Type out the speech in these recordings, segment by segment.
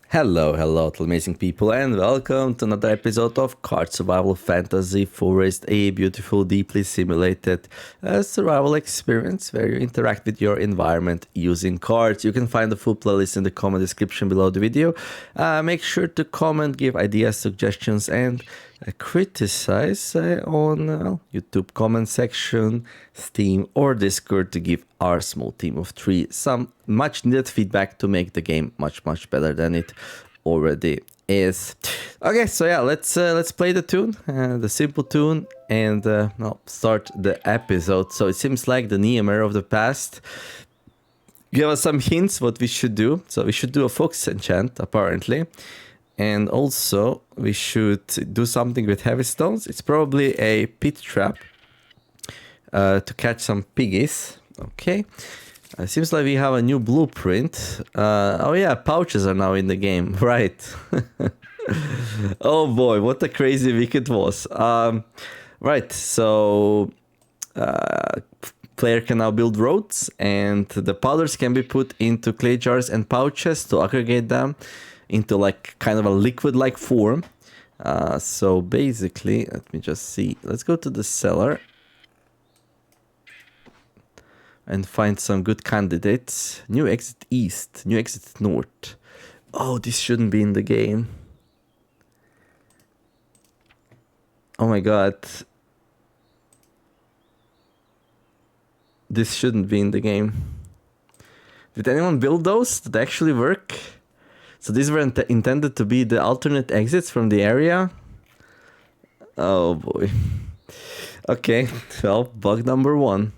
Hello to amazing people, and welcome to another episode of Card Survival Fantasy Forest, a beautiful, deeply simulated survival experience where you interact with your environment using cards. You can find the full playlist in the comment description below the video. Make sure to comment, give ideas, suggestions, and criticize on YouTube comment section, Steam, or Discord to give our small team of 3 some much needed feedback to make the game much better than it already is. Okay, so yeah, let's play the tune, the simple tune, and start the episode. So it seems like the Niemare of the past give us some hints what we should do. So we should do a focus enchant apparently. And also, we should do something with heavy stones. It's probably a pit trap to catch some piggies. Okay. Seems like we have a new blueprint. Oh yeah, pouches are now in the game. Right. Oh boy, what a crazy week it was. Right, so player can now build roads, and the powders can be put into clay jars and pouches to aggregate them into like kind of a liquid-like form. So basically, let me just see. Let's go to the cellar and find some good candidates. New exit east, new exit north. Oh, this shouldn't be in the game. Oh my god. This shouldn't be in the game. Did anyone build those? Did they actually work? So these were intended to be the alternate exits from the area. Oh boy. Okay, well, bug number 1.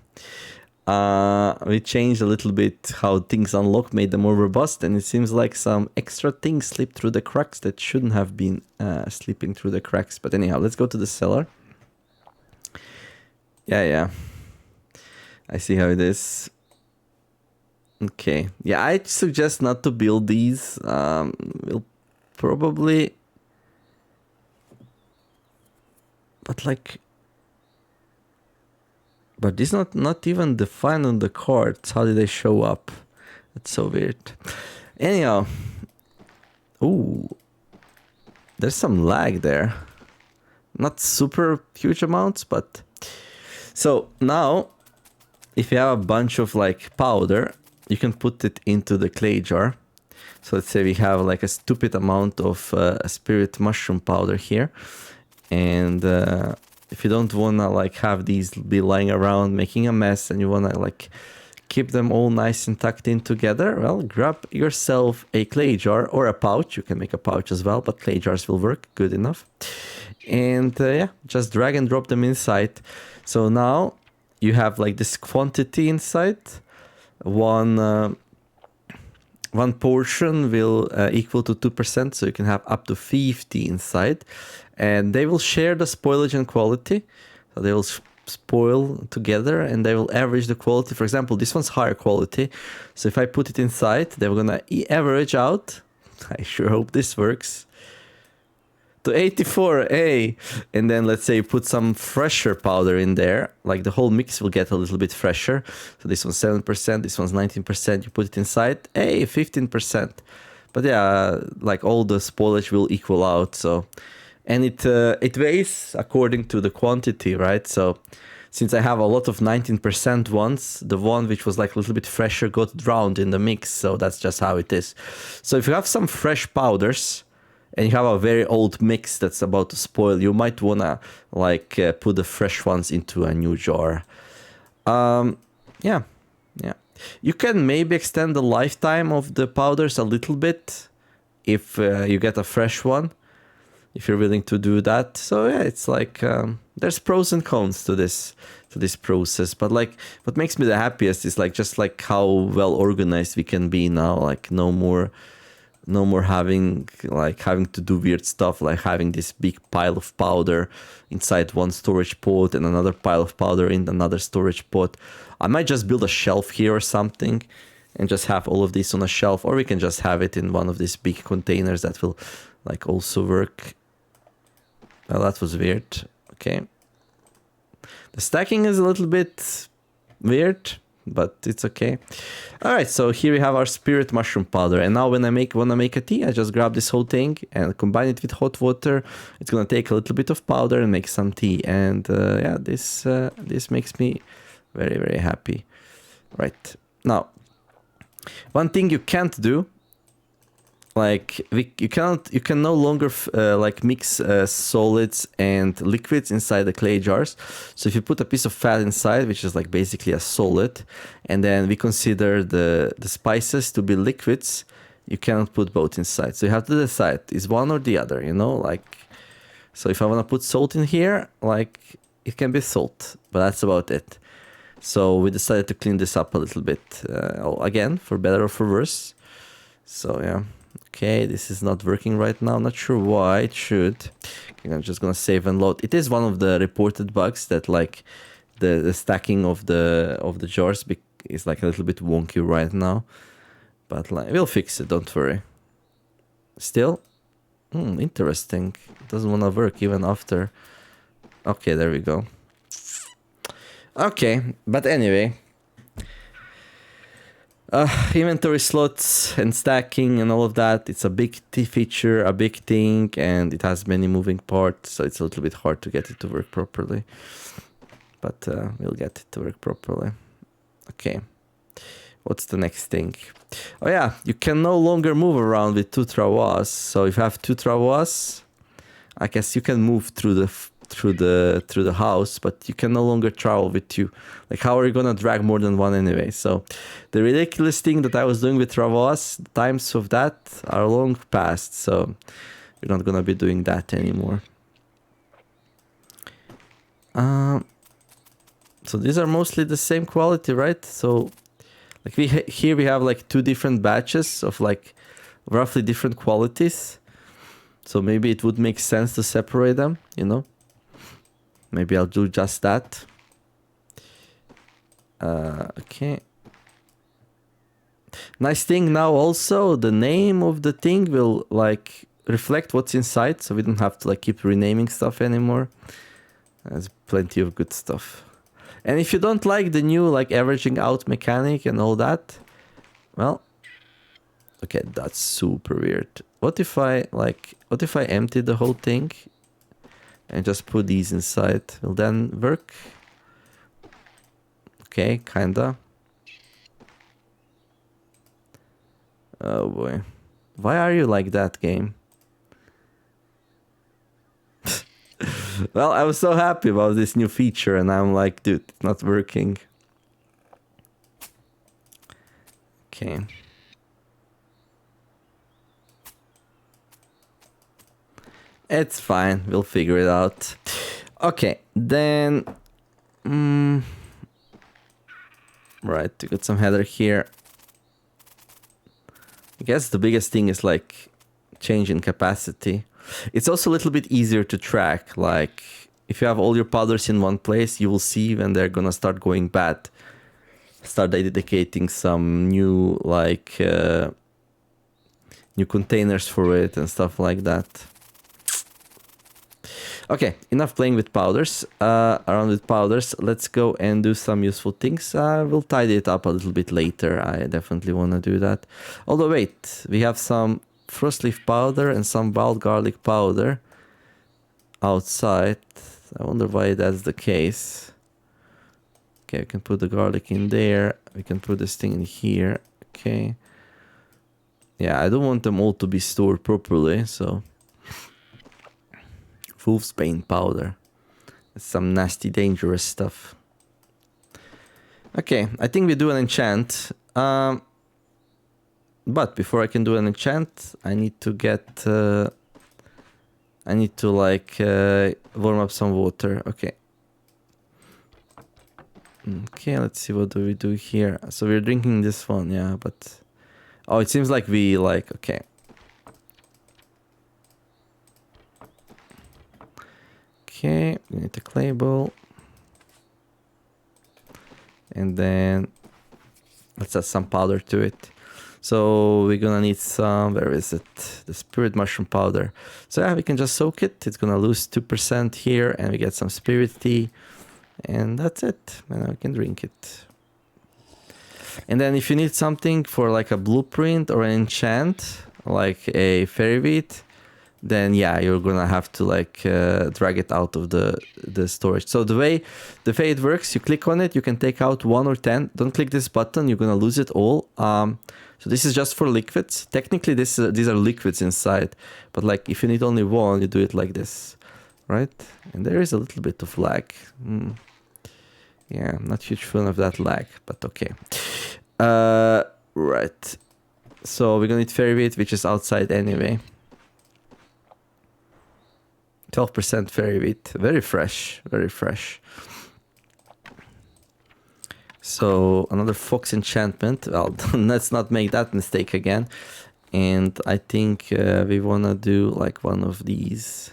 We changed a little bit how things unlock, made them more robust, and it seems like some extra things slipped through the cracks that shouldn't have been slipping through the cracks. But anyhow, let's go to the cellar. Yeah. I see how it is. Okay, yeah, I suggest not to build these. We'll probably... But this not even defined on the cards. How did they show up? That's so weird. Anyhow. Ooh. There's some lag there. Not super huge amounts, but... So, now, if you have a bunch of, like, powder, you can put it into the clay jar. So let's say we have like a stupid amount of spirit mushroom powder here. And if you don't want to like have these be lying around making a mess, and you want to like keep them all nice and tucked in together, well, grab yourself a clay jar or a pouch. You can make a pouch as well, but clay jars will work good enough. And yeah, just drag and drop them inside. So now you have like this quantity inside. One portion will equal to 2%, so you can have up to 50 inside, and they will share the spoilage and quality. So they will spoil together, and they will average the quality. For example, this one's higher quality, so if I put it inside, they're gonna average out. I sure hope this works. To 84, hey! And then let's say you put some fresher powder in there, like the whole mix will get a little bit fresher. So this one's 7%, this one's 19%, you put it inside, hey, 15%. But yeah, like all the spoilage will equal out, so... And it weighs according to the quantity, right? So since I have a lot of 19% ones, the one which was like a little bit fresher got drowned in the mix, so that's just how it is. So if you have some fresh powders, and you have a very old mix that's about to spoil, you might wanna like put the fresh ones into a new jar. Yeah. You can maybe extend the lifetime of the powders a little bit if you get a fresh one, if you're willing to do that. So yeah, it's like there's pros and cons to this process. But like what makes me the happiest is like just like how well organized we can be now. Like no more having to do weird stuff, like having this big pile of powder inside one storage pot and another pile of powder in another storage pot. I might just build a shelf here or something and just have all of this on a shelf, or we can just have it in one of these big containers that will like also work. Well, that was weird. Okay. The stacking is a little bit weird. but it's okay. All right, so here we have our spirit mushroom powder, and now when I wanna make a tea, I just grab this whole thing and combine it with hot water. It's gonna take a little bit of powder and make some tea, and yeah, this makes me very, very happy. Right, now one thing you can't do, like you can no longer like mix solids and liquids inside the clay jars. So if you put a piece of fat inside, which is like basically a solid, and then we consider the spices to be liquids, you cannot put both inside. So you have to decide, is one or the other, you know, like, so if I want to put salt in here, like it can be salt, but that's about it. So we decided to clean this up a little bit, again, for better or for worse. So yeah. Okay, this is not working right now. Not sure why it should. Okay, I'm just gonna save and load. It is one of the reported bugs that like the stacking of the jars is like a little bit wonky right now. But like we'll fix it, don't worry. Still? Interesting. It doesn't wanna work even after. Okay, there we go. Okay, but anyway. Inventory slots and stacking and all of that, it's a big feature, a big thing, and it has many moving parts, so it's a little bit hard to get it to work properly. But we'll get it to work properly. Okay, what's the next thing? Oh yeah, you can no longer move around with 2 travois. So if you have 2 travois, I guess you can move through the house, but you can no longer travel with 2. Like, how are you gonna drag more than 1 anyway? So the ridiculous thing that I was doing with travois, the times of that are long past, so we're not gonna be doing that anymore. So these are mostly the same quality, right? So like here we have like 2 different batches of like roughly different qualities. So maybe it would make sense to separate them, you know? Maybe I'll do just that. Okay. Nice thing now also, the name of the thing will like reflect what's inside, so we don't have to like keep renaming stuff anymore. There's plenty of good stuff. And if you don't like the new like averaging out mechanic and all that, well, okay, that's super weird. What if I empty the whole thing and just put these inside? Will then work? Okay, kinda. Oh boy. Why are you like that, game? Well, I was so happy about this new feature and I'm like, dude, it's not working. Okay. It's fine, we'll figure it out. Okay, then... right, we got some header here. I guess the biggest thing is like change in capacity. It's also a little bit easier to track. Like if you have all your powders in one place, you will see when they're gonna start going bad. Start dedicating some new like new containers for it and stuff like that. Okay, enough playing with powders, around with powders. Let's go and do some useful things. We'll tidy it up a little bit later. I definitely want to do that. Although, wait, we have some frost leaf powder and some wild garlic powder outside. I wonder why that's the case. Okay, we can put the garlic in there. We can put this thing in here. Okay. Yeah, I don't want them all to be stored properly, so... Wolfsbane powder. It's some nasty, dangerous stuff. Okay, I think we do an enchant. But before I can do an enchant, I need to get... I need to like warm up some water. Okay. Okay, let's see what do we do here. So we're drinking this one, yeah, but... Oh, it seems like we like... Okay. Okay, we need a clay bowl. And then let's add some powder to it. So we're gonna need some, where is it? The spirit mushroom powder. So yeah, we can just soak it. It's gonna lose 2% here and we get some spirit tea. And that's it. And now we can drink it. And then if you need something for like a blueprint or an enchant, like a fairy wheat, then yeah, you're gonna have to like drag it out of the storage. So the way it works, you click on it, you can take out 1 or 10. Don't click this button, you're gonna lose it all. So this is just for liquids. Technically, these are liquids inside, but like if you need only 1, you do it like this, right? And there is a little bit of lag. Yeah, I'm not a huge fan of that lag, but okay. Right. So we're gonna need fairy wheat, which is outside anyway. 12% fairy wheat, very fresh, very fresh. So another fox enchantment. Well, let's not make that mistake again. And I think we wanna do like one of these.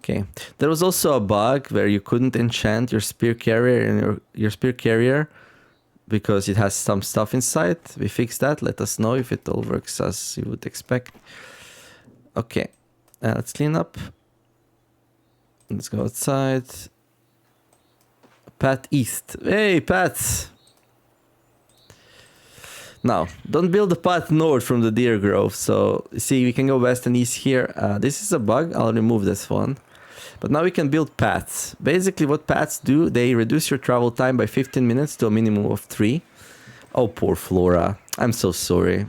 Okay. There was also a bug where you couldn't enchant your spear carrier and your spear carrier because it has some stuff inside. We fixed that. Let us know if it all works as you would expect. Okay. Let's clean up. Let's go outside. Path east. Hey, Pat! Now, don't build the path north from the deer grove. So, see, we can go west and east here. This is a bug. I'll remove this one. But now we can build paths. Basically, what paths do, they reduce your travel time by 15 minutes to a minimum of 3. Oh, poor Flora. I'm so sorry.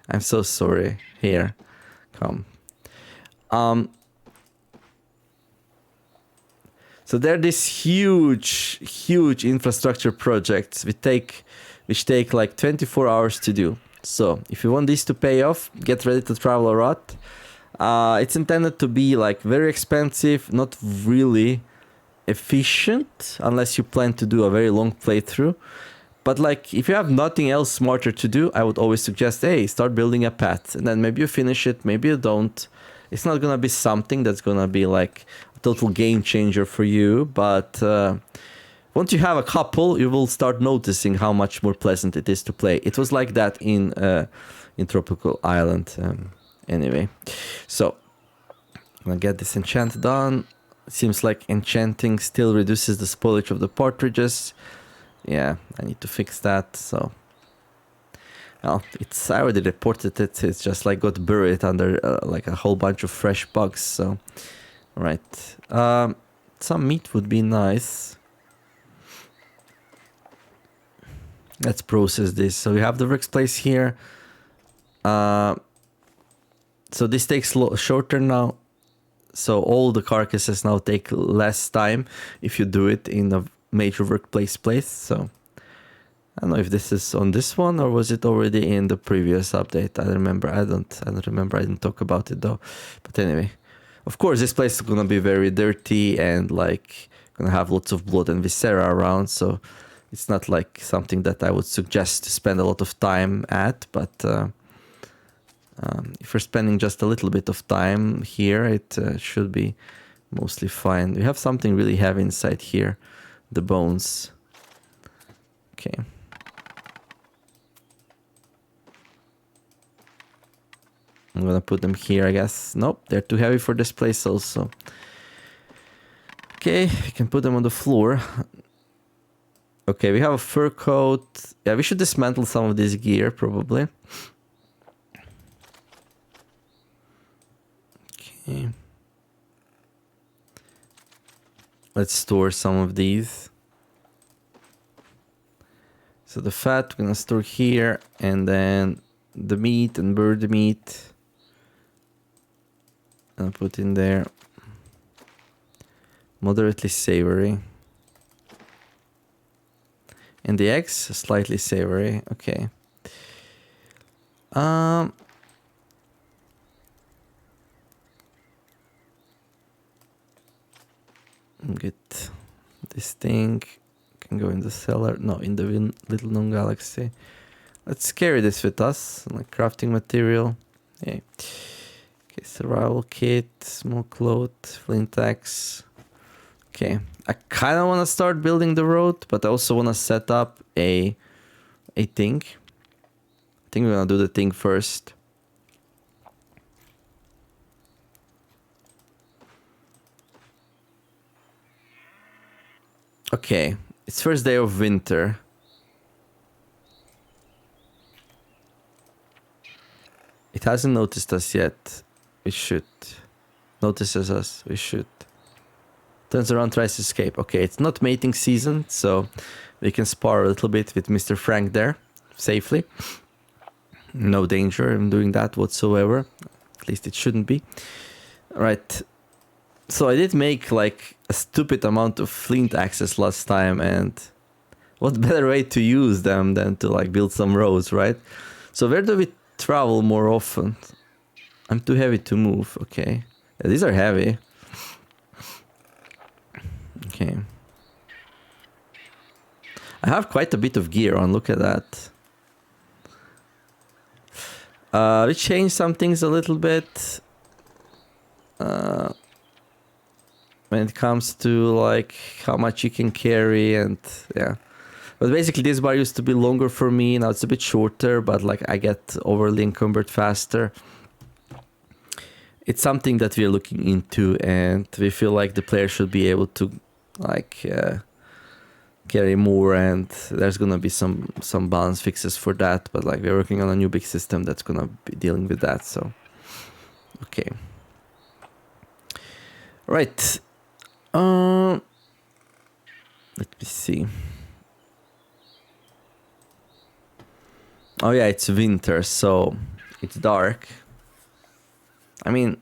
I'm so sorry. Here. Come. So there are these huge infrastructure projects which take like 24 hours to do. So if you want this to pay off, get ready to travel a lot. It's intended to be like very expensive, not really efficient, unless you plan to do a very long playthrough. But like, if you have nothing else smarter to do, I would always suggest, hey, start building a path. And then maybe you finish it, maybe you don't. It's not gonna be something that's gonna be like a total game changer for you. But once you have a couple, you will start noticing how much more pleasant it is to play. It was like that in Tropical Island. Anyway, so I'm gonna get this enchant done. It seems like enchanting still reduces the spoilage of the partridges. Yeah, I need to fix that. So, well, I already reported it. It's just like got buried under like a whole bunch of fresh bugs. So, right, some meat would be nice. Let's process this. So we have the workplace here. So this takes shorter now. So all the carcasses now take less time if you do it in a major workplace place. So I don't know if this is on this one or was it already in the previous update. I don't remember. I don't remember. I didn't talk about it though. But anyway, of course this place is gonna be very dirty and like gonna have lots of blood and viscera around. So it's not like something that I would suggest to spend a lot of time at. But if you're spending just a little bit of time here, it should be mostly fine. We have something really heavy inside here, the bones. Okay. I'm gonna put them here, I guess. Nope, they're too heavy for this place also. Okay, we can put them on the floor. Okay, we have a fur coat. Yeah, we should dismantle some of this gear, probably. Okay. Let's store some of these. So the fat we're gonna store here, and then the meat and bird meat I'll put in there. Moderately savory. And the eggs, slightly savory. Okay. Get this thing. Can go in the cellar. No, in the little known galaxy. Let's carry this with us. Like crafting material. Yeah. Okay, survival kit, small cloth, flint axe. Okay, I kind of want to start building the road, but I also want to set up a thing. I think we're gonna do the thing first. Okay, it's first day of winter. It hasn't noticed us yet. We should. Notices us. We should. Turns around, tries to escape. Okay, it's not mating season, so we can spar a little bit with Mr. Frank there safely. No danger in doing that whatsoever. At least it shouldn't be. Right. So I did make like a stupid amount of flint axes last time, and what better way to use them than to like build some roads, right? So where do we travel more often? I'm too heavy to move. Okay. Yeah, these are heavy. Okay. I have quite a bit of gear on. Look at that. We changed some things a little bit. When it comes to like how much you can carry, and yeah. But basically this bar used to be longer for me. Now it's a bit shorter, but like I get overly encumbered faster. It's something that we're looking into, and we feel like the player should be able to like carry more, and there's gonna be some balance fixes for that, but like we're working on a new big system that's gonna be dealing with that. So okay, right. Let me see. Oh yeah, it's winter, so it's dark. I mean,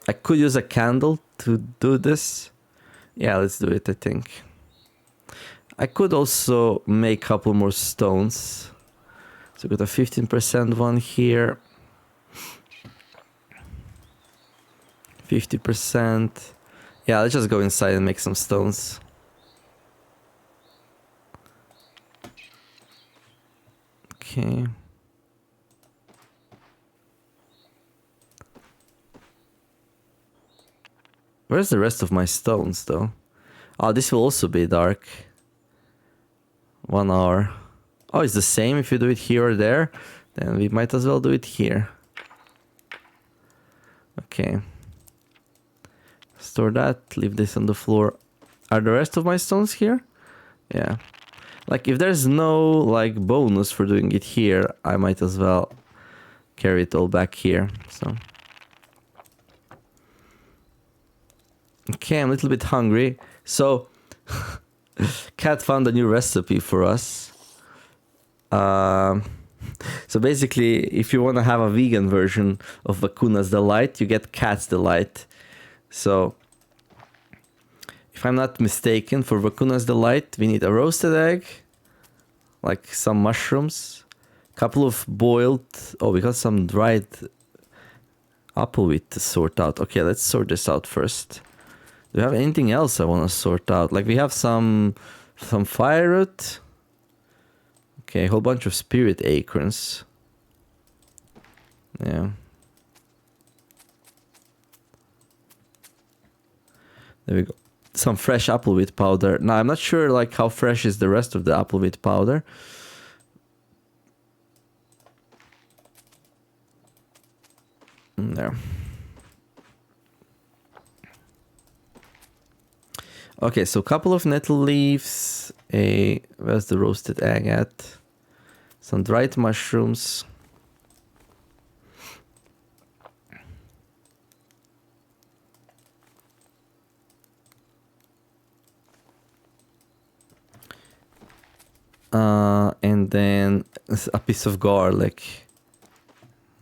I could use a candle to do this. Yeah, let's do it, I think. I could also make a couple more stones. So got a 15% one here. 50%. Yeah, let's just go inside and make some stones. Okay. Where's the rest of my stones, though? Oh, this will also be dark. 1 hour. Oh, it's the same if you do it here or there. Then we might as well do it here. Okay. Store that. Leave this on the floor. Are the rest of my stones here? Yeah. Like, if there's no, like, bonus for doing it here, I might as well carry it all back here. So... okay, I'm a little bit hungry. So, Cat found a new recipe for us. So basically, if you want to have a vegan version of Vacuna's Delight, you get Cat's Delight. So, if I'm not mistaken, for Vacuna's Delight, we need a roasted egg, like some mushrooms, a couple of boiled... oh, we got some dried apple wheat to sort out. Okay, let's sort this out first. Do you have anything else I want to sort out? Like, we have some fire root. Okay, a whole bunch of spirit acorns. Yeah. There we go. Some fresh apple wheat powder. Now, I'm not sure, like, how fresh is the rest of the apple wheat powder. There. Okay, so a couple of nettle leaves, where's the roasted egg at? Some dried mushrooms. And then a piece of garlic.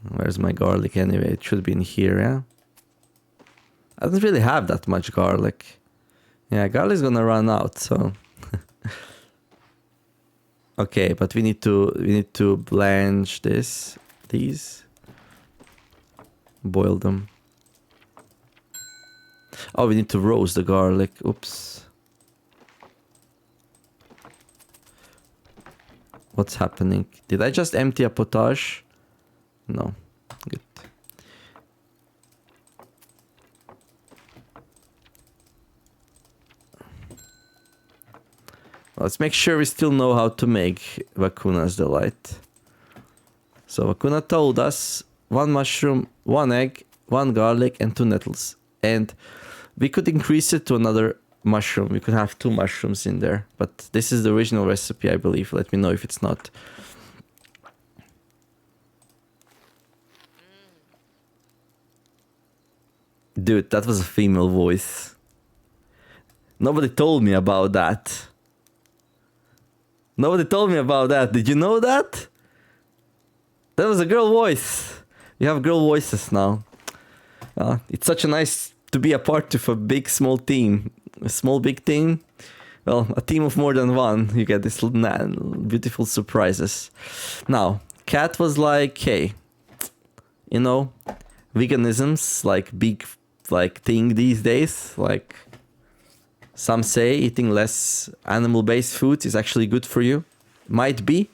Where's my garlic anyway? It should be in here, yeah? I don't really have that much garlic. Yeah, garlic's gonna run out, so... okay, but we need to blanch these. Boil them. Oh, we need to roast the garlic. Oops. What's happening? Did I just empty a potage? No. Good. Let's make sure we still know how to make Vacuna's Delight. So Vacuna told us 1 mushroom, 1 egg, 1 garlic, and 2 nettles. And we could increase it to another mushroom. You could have 2 mushrooms in there, but this is the original recipe, I believe. Let me know if it's not. Dude, that was a female voice. Nobody told me about that. Nobody told me about that. Did you know that? That was a girl voice. We have girl voices now. It's such a nice to be a part of a big, small team. A small, big team. Well, a team of more than one. You get these beautiful surprises. Now, Kat was like, hey, you know, veganism's like big like thing these days. Like, some say eating less animal-based foods is actually good for you. Might be.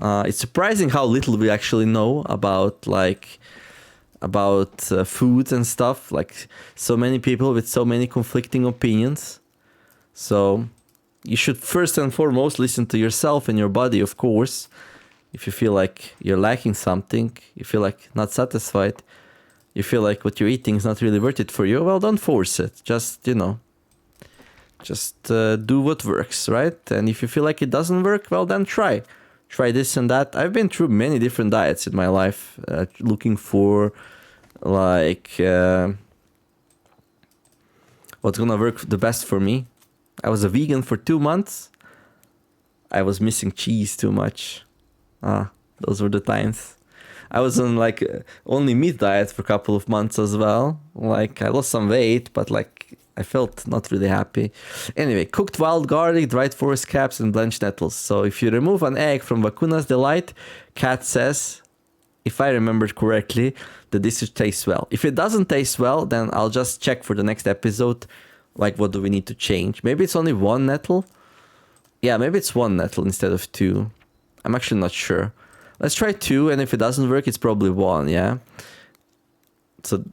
It's surprising how little we actually know about food and stuff. Like, so many people with so many conflicting opinions. So you should first and foremost listen to yourself and your body, of course. If you feel like you're lacking something, you feel like not satisfied, you feel like what you're eating is not really worth it for you, well, don't force it. Just, you know, do what works, right? And if you feel like it doesn't work, well, then try this and that. I've been through many different diets in my life, looking for like what's gonna work the best for me. I was a vegan for 2 months. I was missing cheese too much. Those were the times. I was on like only meat diet for a couple of months as well. Like, I lost some weight, but like I felt not really happy. Anyway, cooked wild garlic, dried forest caps, and blanched nettles. So if you remove an egg from Vacuna's Delight, Kat says, if I remembered correctly, that this should taste well. If it doesn't taste well, then I'll just check for the next episode. Like, what do we need to change? Maybe it's only 1 nettle? Yeah, maybe it's 1 nettle instead of 2. I'm actually not sure. Let's try 2, and if it doesn't work, it's probably 1, yeah? So,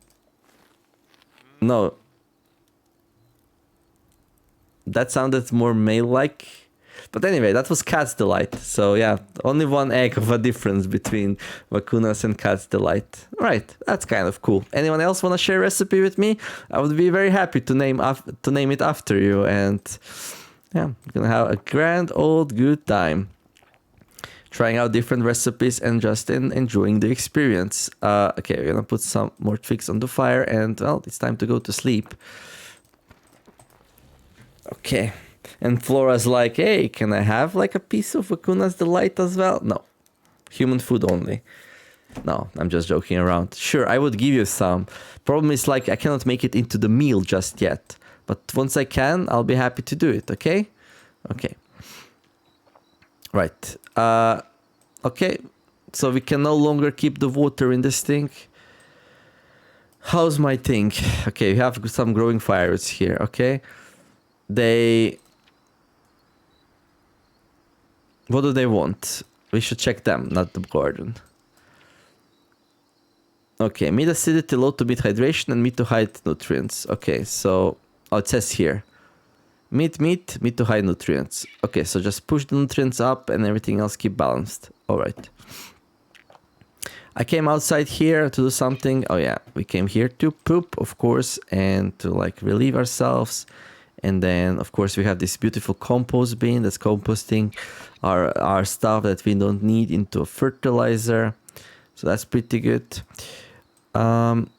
no. That sounded more male-like. But anyway, that was Cat's Delight. So yeah, only 1 egg of a difference between Vacuna's and Cat's Delight. Right, that's kind of cool. Anyone else want to share a recipe with me? I would be very happy to name it after you. And yeah, we're gonna have a grand old good time. Trying out different recipes and just enjoying the experience. Okay, we're gonna put some more twigs on the fire, and well, it's time to go to sleep. Okay, and Flora's like, hey, can I have like a piece of Vacuna's Delight as well? No, human food only. No, I'm just joking around. Sure, I would give you some. Problem is, like, I cannot make it into the meal just yet. But once I can, I'll be happy to do it, okay? Okay. Right. Okay, so we can no longer keep the water in this thing. How's my thing? Okay, we have some growing fires here, okay? What do they want? We should check them, not the garden. Okay, mid acidity, low to mid hydration, and mid to high nutrients. Okay, so it says here. Mid to high nutrients. Okay, so just push the nutrients up and everything else keep balanced. Alright. I came outside here to do something. Oh yeah, we came here to poop, of course, and to like relieve ourselves. And then, of course, we have this beautiful compost bin that's composting our stuff that we don't need into a fertilizer. So that's pretty good. Right,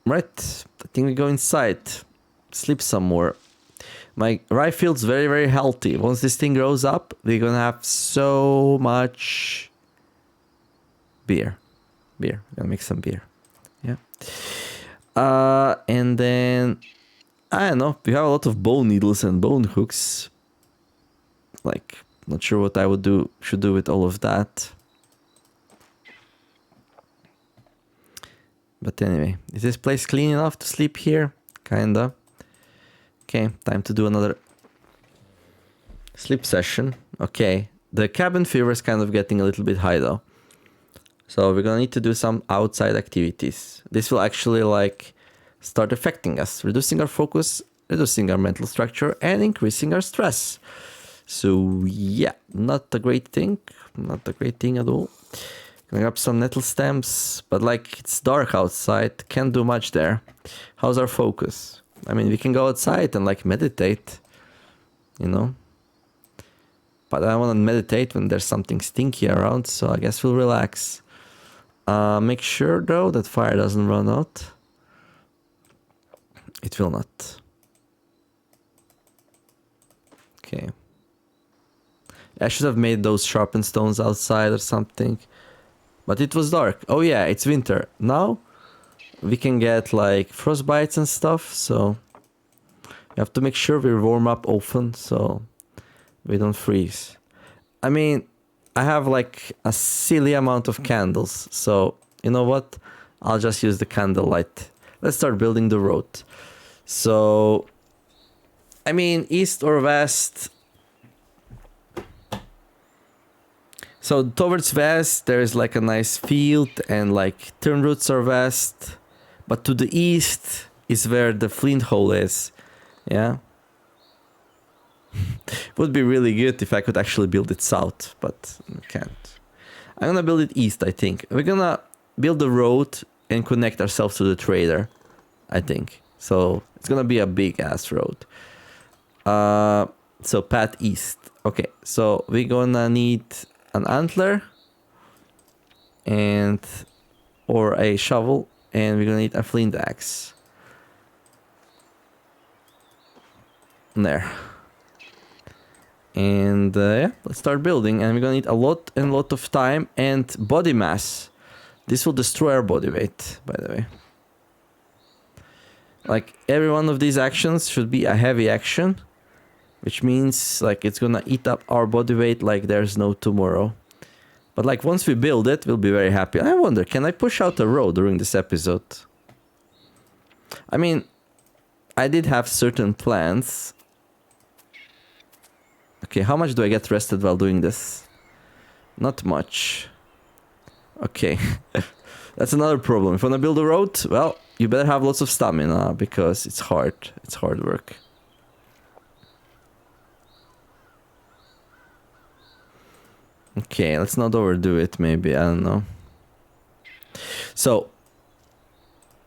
I think we go inside, sleep some more. My rye feels very, very healthy. Once this thing grows up, we're gonna have so much beer. We're gonna make some beer. Yeah. And then, I don't know, we have a lot of bone needles and bone hooks. Like, not sure what I should do with all of that. But anyway, is this place clean enough to sleep here? Kinda. Okay, time to do another sleep session. Okay, the cabin fever is kind of getting a little bit high though. So we're gonna need to do some outside activities. This will actually like start affecting us, reducing our focus, reducing our mental structure, and increasing our stress. So yeah, not a great thing. Not a great thing at all. Gonna grab some nettle stems, but like it's dark outside, can't do much there. How's our focus? I mean, we can go outside and like meditate, you know? But I want to meditate when there's something stinky around, so I guess we'll relax. Make sure though that fire doesn't run out. It will not. Okay. I should have made those sharpened stones outside or something. But it was dark. Oh yeah, it's winter. Now we can get like frostbites and stuff, so we have to make sure we warm up often so we don't freeze. I mean, I have like a silly amount of candles, so you know what? I'll just use the candlelight. Let's start building the road. So, I mean, east or west. So towards west, there is like a nice field and like turn roots are west. But to the east is where the flint hole is. Yeah. Would be really good if I could actually build it south, but I can't. I'm gonna build it east, I think. We're gonna build the road and connect ourselves to the trader, I think. So it's gonna be a big ass road. So path east. Okay, so we're gonna need an antler and or a shovel, and we're gonna need a flint axe. There. And yeah, let's start building, and we're gonna need a lot of time and body mass. This will destroy our body weight, by the way. Like every one of these actions should be a heavy action, which means like it's gonna eat up our body weight like there's no tomorrow. But like once we build it, we'll be very happy. I wonder, can I push out a road during this episode? I mean, I did have certain plans. Okay, how much do I get rested while doing this? Not much. Okay. That's another problem. If you want to build a road, well, you better have lots of stamina because it's hard. It's hard work. Okay, let's not overdo it, maybe. I don't know. So,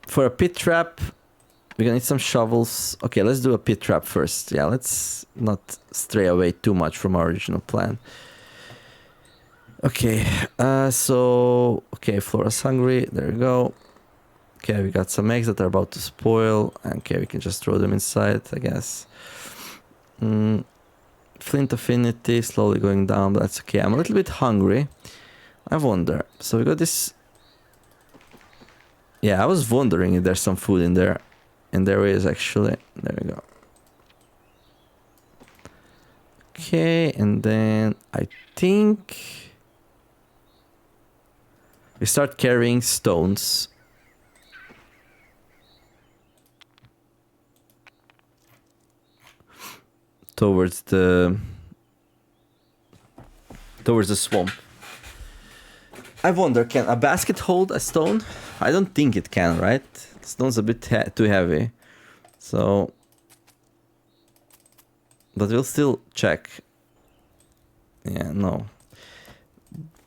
for a pit trap, we're gonna need some shovels. Okay, let's do a pit trap first. Yeah, let's not stray away too much from our original plan. Okay, okay, Flora's hungry. There we go. Okay, we got some eggs that are about to spoil. Okay, we can just throw them inside, I guess. Flint affinity slowly going down, but that's okay. I'm a little bit hungry. I wonder. So we got this. Yeah, I was wondering if there's some food in there. And there is actually. There we go. Okay, and then I think we start carrying stones. Towards the swamp. I wonder, can a basket hold a stone? I don't think it can, right? The stone's a bit too heavy. So, but we'll still check. Yeah, no.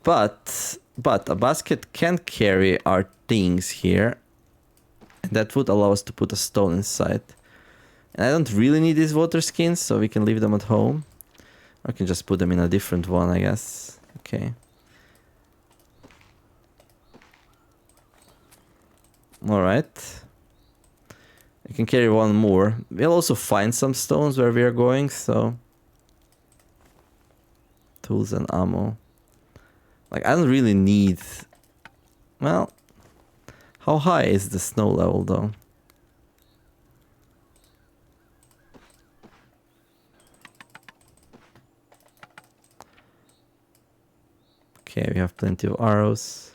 But a basket can carry our things here. And that would allow us to put a stone inside. And I don't really need these water skins, so we can leave them at home. Or I can just put them in a different one, I guess. Okay. Alright. I can carry one more. We'll also find some stones where we are going, so... Tools and ammo. Like, I don't really need... Well... How high is the snow level, though? Okay, we have plenty of arrows.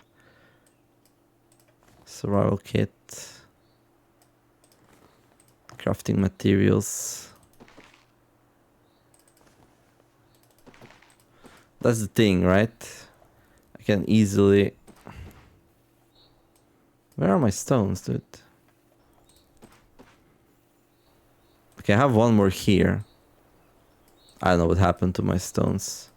Survival kit. Crafting materials. That's the thing, right? I can easily... Where are my stones, dude? Okay, I have one more here. I don't know what happened to my stones.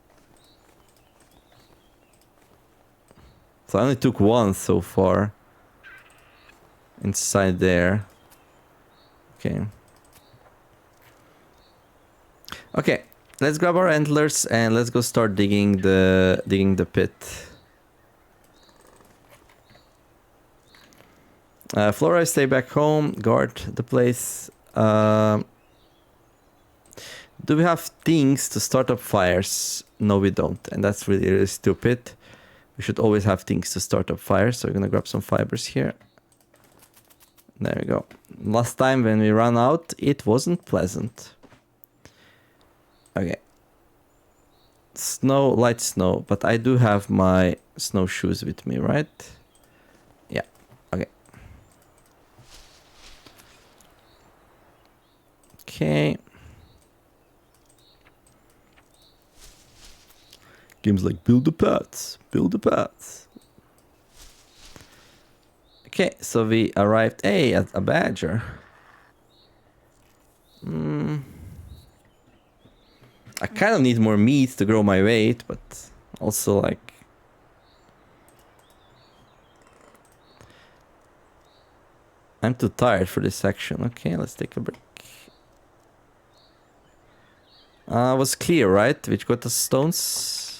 So I only took one so far. Inside there. Okay. Okay, let's grab our antlers and let's go start digging the pit. Flora, stay back home, guard the place. Do we have things to start up fires? No, we don't, and that's really, really stupid. We should always have things to start up fires, so we're gonna grab some fibers here. There we go. Last time when we ran out, it wasn't pleasant. Okay. Snow, light snow, but I do have my snowshoes with me, right? Yeah, okay. Okay. Games like build the paths, build the paths. Okay, so we arrived, hey, at a badger. I kind of need more meat to grow my weight, but also like... I'm too tired for this section. Okay, let's take a break. Was clear, right? Which got the stones.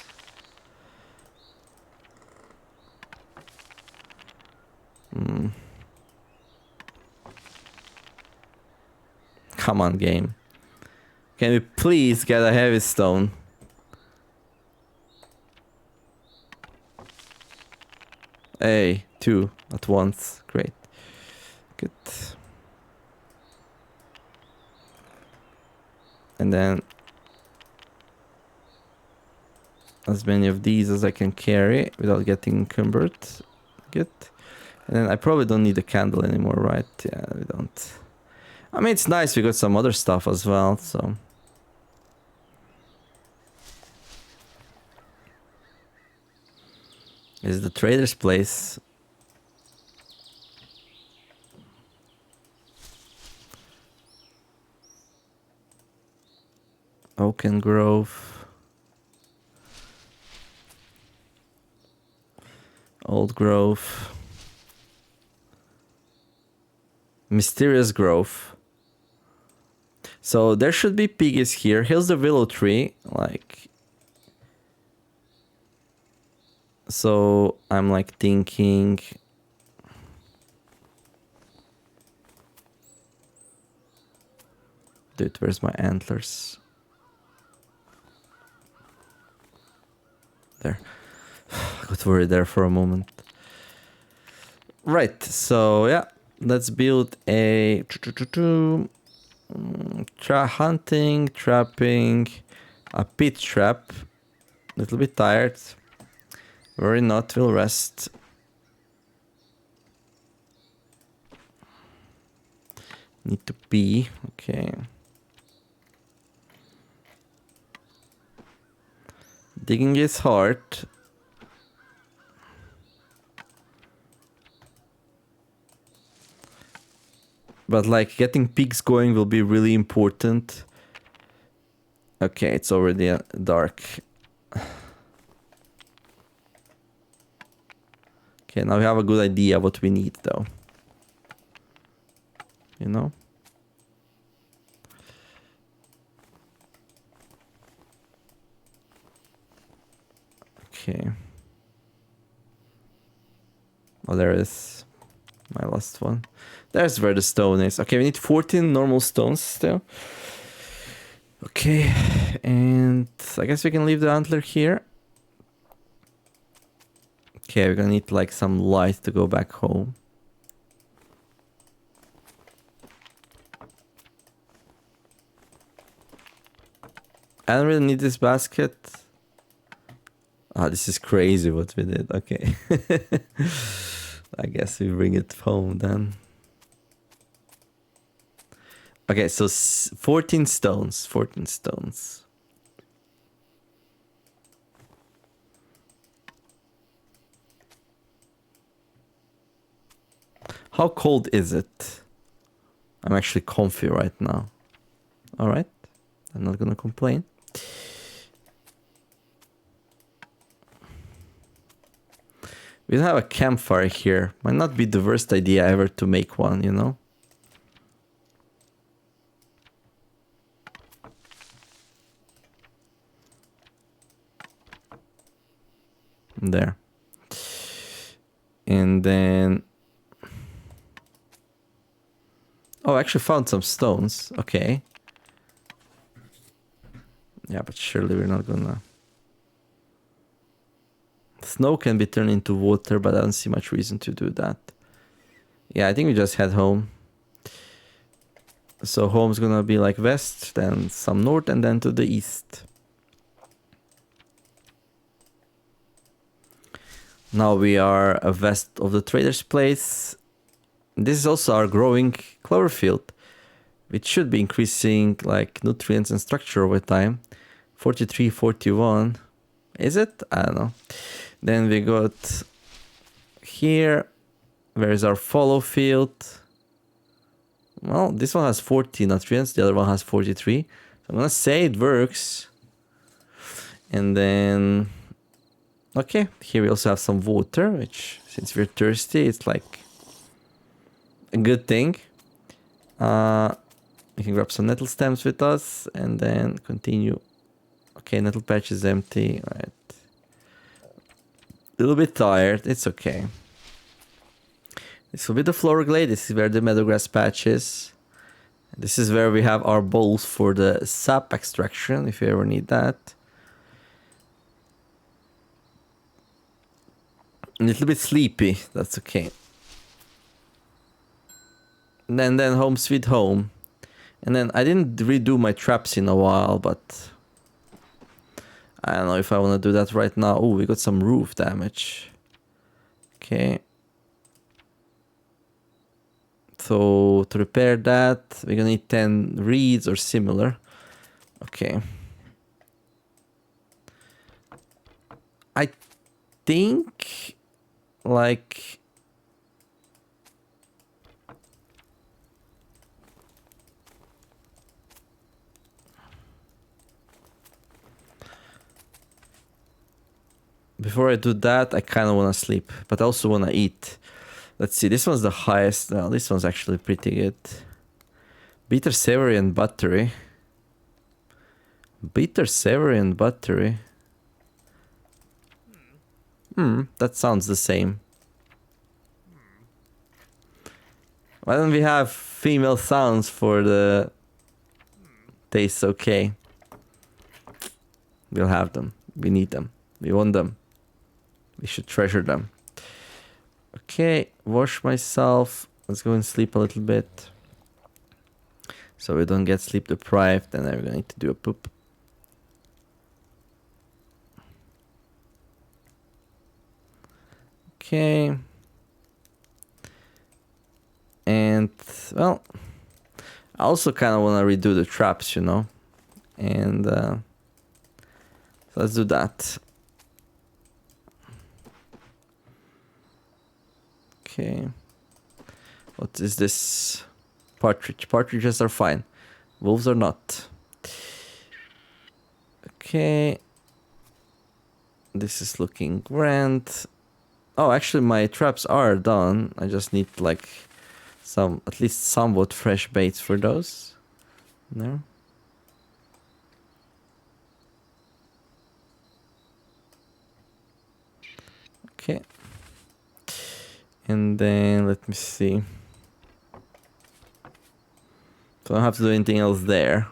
Come on, game. Can we please get a heavy stone? Hey, 2 at once. Great. Good. And then as many of these as I can carry without getting encumbered. Good. And then I probably don't need a candle anymore, right? Yeah, we don't. I mean, it's nice we got some other stuff as well, so... This is the trader's place. Oaken Grove. Old Grove. Mysterious Grove. So there should be piggies here. Here's the willow tree. Like... So I'm like thinking... Dude, where's my antlers? There. I got worried there for a moment. Right, so yeah. Let's build a... hunting, trapping, a pit trap. A little bit tired. Worry not, we'll rest. Need to pee, okay. Digging is hard. But like getting pigs going will be really important. Okay, it's already dark. Okay, now we have a good idea what we need though. You know? Okay. Oh, there is my last one. There's where the stone is. Okay, we need 14 normal stones still. Okay, and I guess we can leave the antler here. Okay, we're gonna need like some light to go back home. I don't really need this basket. Ah, this is crazy what we did. Okay. I guess we bring it home then. Okay, so 14 stones. 14 stones. How cold is it? I'm actually comfy right now. Alright. I'm not gonna complain. We don't have a campfire here. Might not be the worst idea ever to make one, you know? There. And then... Oh, I actually found some stones. Okay. Yeah, but surely we're not gonna... Snow can be turned into water, but I don't see much reason to do that. Yeah, I think we just head home. So home's gonna be like west, then some north, and then to the east. Now we are west of the trader's place. This is also our growing clover field, which should be increasing like nutrients and structure over time. 43, 41. Is it? I don't know. Then we got here. Where is our follow field? Well, this one has 40 nutrients. The other one has 43. So I'm gonna say it works. And then... Okay, here we also have some water, which, since we're thirsty, it's like a good thing. We can grab some nettle stems with us and then continue. Okay, nettle patch is empty. Right. A little bit tired. It's okay. This will be the floor glade. This is where the meadowgrass patch is. This is where we have our bowls for the sap extraction, if you ever need that. A little bit sleepy. That's okay. And then home sweet home. And then I didn't redo my traps in a while, but I don't know if I want to do that right now. Oh, we got some roof damage. Okay. So to repair that, we're gonna need 10 reeds or similar. Okay. I think like before I do that, I kind of want to sleep, but I also want to eat. Let's see, this one's the highest. Well, this one's actually pretty good. Bitter, savory, and buttery. Bitter, savory, and buttery. That sounds the same. Why don't we have female sounds for the taste? Okay. We'll have them. We need them. We want them. We should treasure them. Okay, wash myself. Let's go and sleep a little bit. So we don't get sleep deprived, and then we're going to do a poop. Okay. And, well, I also kind of want to redo the traps, you know. And so let's do that. Okay. What is this? Partridge. Partridges are fine. Wolves are not. Okay. This is looking grand. Oh, actually my traps are done. I just need like some, at least somewhat fresh baits for those. No. Okay. And then let me see. So I don't have to do anything else there.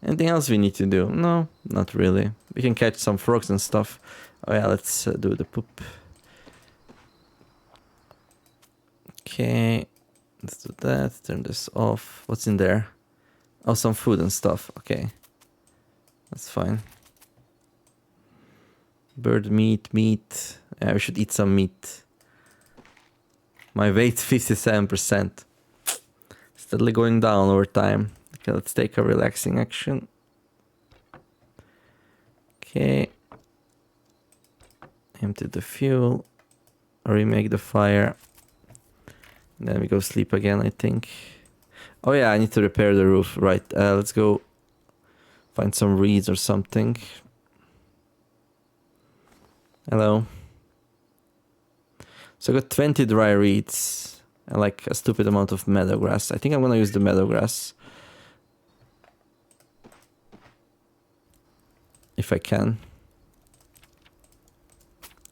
Anything else we need to do? No, not really. We can catch some frogs and stuff. Oh yeah, let's do the poop. Okay, let's do that. Turn this off. What's in there? Oh, some food and stuff. Okay, that's fine. Bird meat. Yeah, we should eat some meat. My weight 57%. Steadily going down over time. Okay, let's take a relaxing action. Okay. Empty the fuel. Remake the fire. And then we go sleep again, I think. Oh yeah, I need to repair the roof. Right, let's go find some reeds or something. Hello. So I got 20 dry reeds and like a stupid amount of meadowgrass. I think I'm gonna use the meadowgrass. If I can.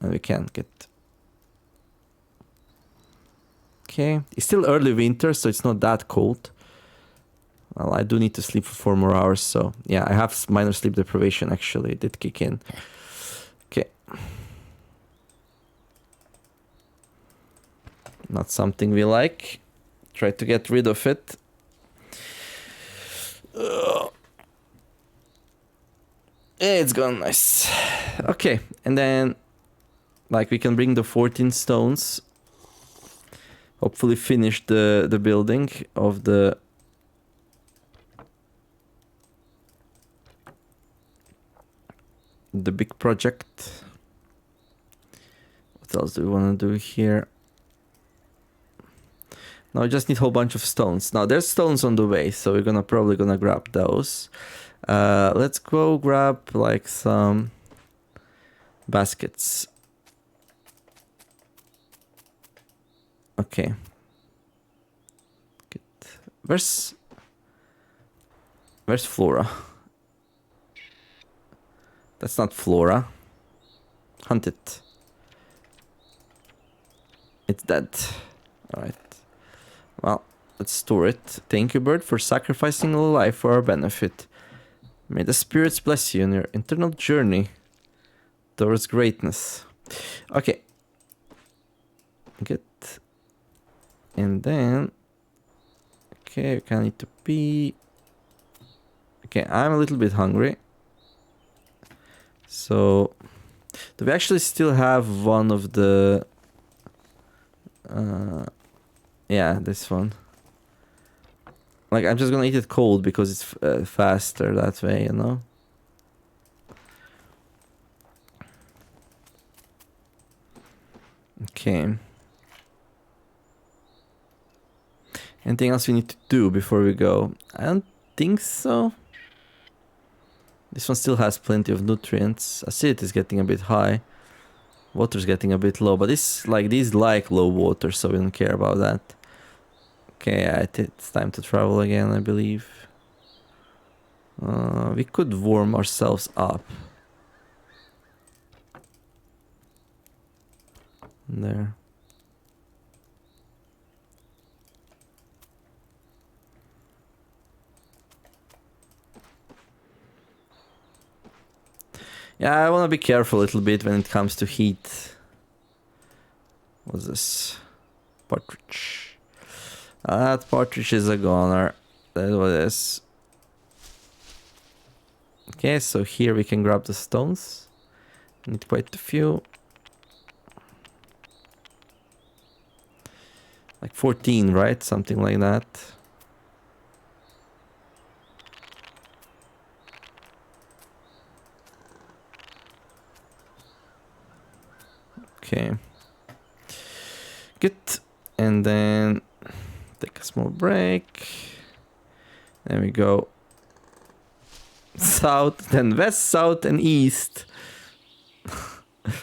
And we can't get... Okay, it's still early winter, so it's not that cold. Well, I do need to sleep for 4 more hours, so yeah, I have minor sleep deprivation actually. It did kick in. Okay. Not something we like. Try to get rid of it. It's gone nice. Okay, and then like we can bring the 14 stones. Hopefully finish the building of the big project. What else do we want to do here? Now I just need a whole bunch of stones. Now there's stones on the way, so we're probably gonna grab those. Let's go grab like some baskets. Okay. Good. Where's Flora? That's not Flora. Hunt it. It's dead. Alright. Well, let's store it. Thank you, bird, for sacrificing a life for our benefit. May the spirits bless you in your internal journey towards greatness. Okay. Good. And then... Okay, we kind of need to pee. Okay, I'm a little bit hungry. So... Do we actually still have one of the... yeah, this one. Like, I'm just gonna eat it cold because it's faster that way, you know? Okay. Anything else we need to do before we go? I don't think so. This one still has plenty of nutrients. Acidity is getting a bit high. Water's getting a bit low, but these like low water, so we don't care about that. Okay, it's time to travel again, I believe. We could warm ourselves up. There. Yeah, I want to be careful a little bit when it comes to heat. What's this? Partridge. That partridge is a goner. That's what it is. Okay, so here we can grab the stones. Need quite a few. Like 14, right? Something like that. Okay. Good. And then take a small break. There we go. South, then west, south, and east.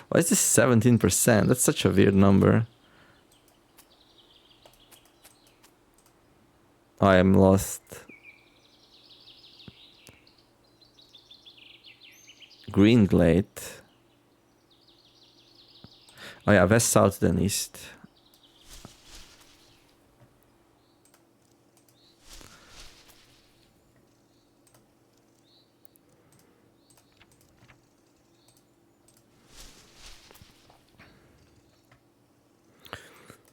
Why is this 17%? That's such a weird number. I am lost. Green Glade. Oh yeah, west, south, then east.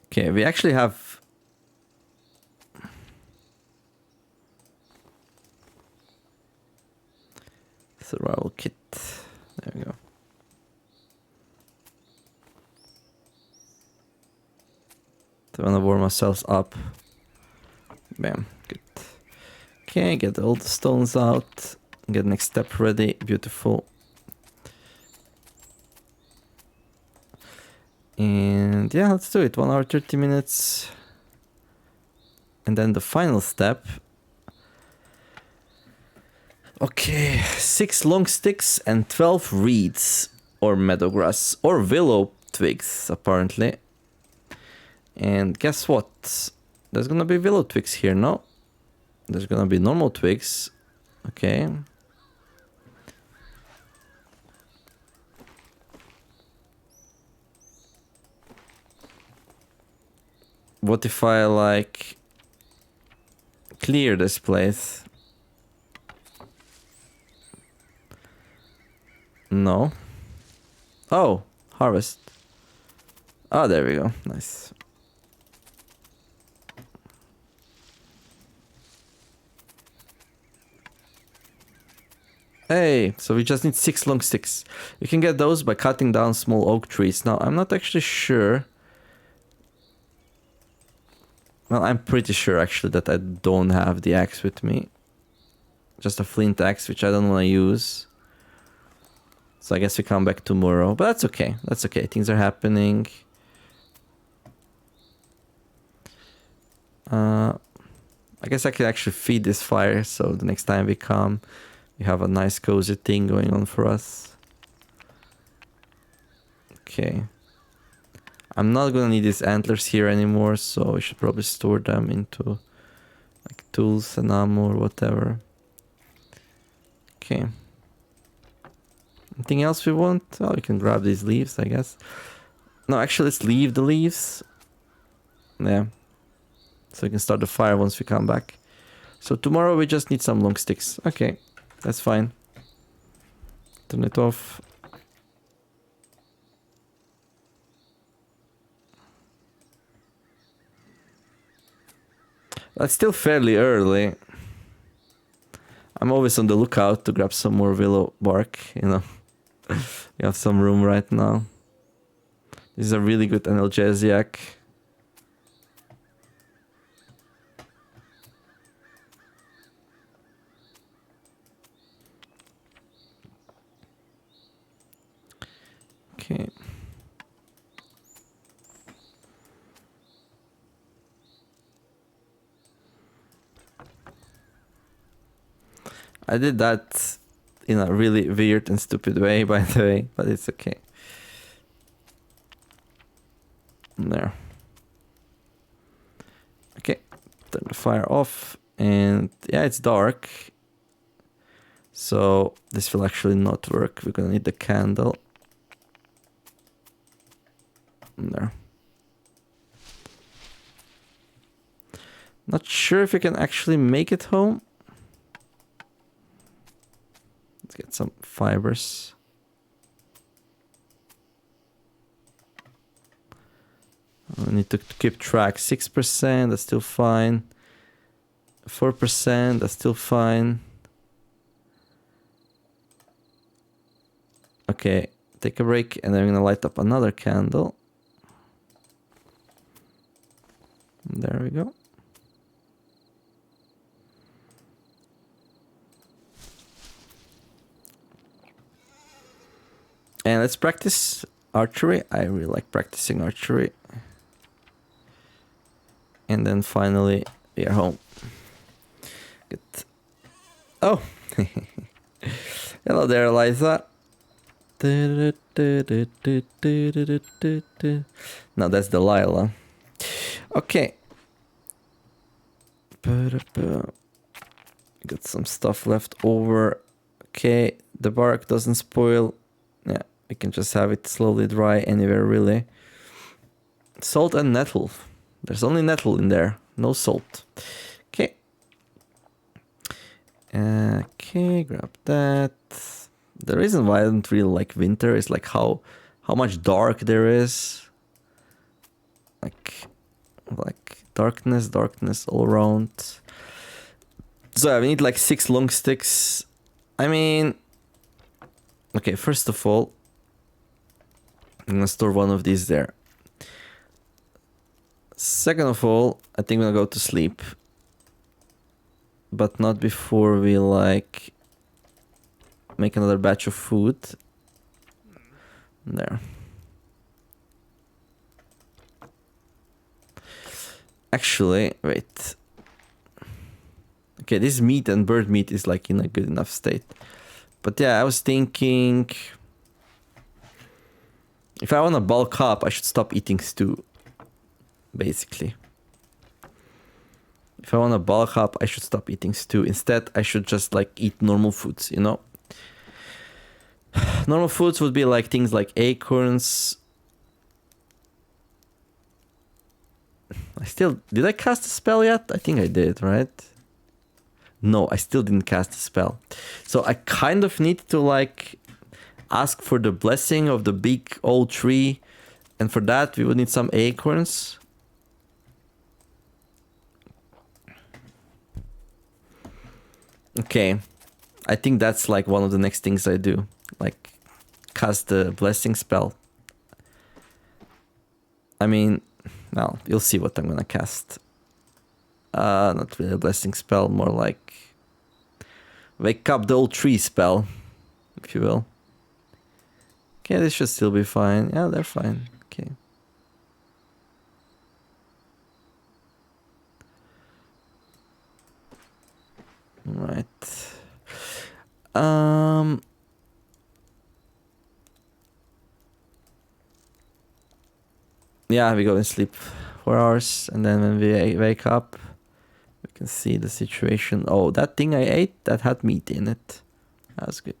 Okay, we actually have... survival kit. There we go. So I want to warm ourselves up. Bam, good. Okay, get all the stones out. Get next step ready. Beautiful. And yeah, let's do it. 1 hour, 30 minutes. And then the final step. Okay, 6 long sticks and 12 reeds. Or meadowgrass. Or willow twigs, apparently. And guess what? There's gonna be willow twigs here, no? There's gonna be normal twigs. Okay. What if I like clear this place? No. Oh, harvest. Oh, there we go. Nice. Hey, so we just need 6 long sticks. We can get those by cutting down small oak trees. Now, I'm not actually sure. Well, I'm pretty sure actually that I don't have the axe with me. Just a flint axe, which I don't want to use. So I guess we come back tomorrow. But that's okay. That's okay. Things are happening. I guess I can actually feed this fire, so the next time we come, we have a nice cozy thing going on for us. Okay. I'm not gonna need these antlers here anymore, so we should probably store them into like tools and ammo or whatever. Okay. Anything else we want? Oh, we can grab these leaves, I guess. No, actually, let's leave the leaves. Yeah. So we can start the fire once we come back. So tomorrow we just need some long sticks. Okay, that's fine. Turn it off. It's still fairly early. I'm always on the lookout to grab some more willow bark, you know. We have some room right now. This is a really good analgesic. Okay. I did that in a really weird and stupid way, by the way, but it's okay. There. Okay, turn the fire off, and yeah, it's dark. So this will actually not work. We're gonna need the candle. There. Not sure if we can actually make it home. Let's get some fibers. I need to keep track. 6%, that's still fine. 4%, that's still fine. Okay, take a break, and then I'm gonna light up another candle. There we go. And let's practice archery. I really like practicing archery. And then finally, we are home. Good. Oh! Hello there, Eliza. No, that's Delilah. Okay. Got some stuff left over. Okay, the bark doesn't spoil. Yeah, we can just have it slowly dry anywhere, really. Salt and nettle. There's only nettle in there, no salt. Okay. Okay, grab that. The reason why I don't really like winter is like how much dark there is. Like darkness all around. So yeah, we need like 6 long sticks. I mean, okay, first of all, I'm gonna store one of these there. Second of all, I think I'm gonna go to sleep. But not before we like make another batch of food. There. Actually, wait. Okay, this meat and bird meat is like in a good enough state. But yeah, I was thinking, if I want to bulk up, I should stop eating stew. Basically. If I want to bulk up, I should stop eating stew. Instead, I should just like eat normal foods, you know? Normal foods would be like things like acorns. I Did I cast a spell yet? I think I did, right? No, I still didn't cast a spell. So I kind of need to like ask for the blessing of the big old tree. And for that, we would need some acorns. Okay. I think that's like one of the next things I do. Like, cast the blessing spell. I mean, well, you'll see what I'm gonna cast. Not really a blessing spell, more like wake up the old tree spell, if you will. Okay, this should still be fine. Yeah, they're fine. Okay. Right. Yeah, we go and sleep 4 hours, and then when we wake up, we can see the situation. Oh, that thing I ate, that had meat in it. That was good.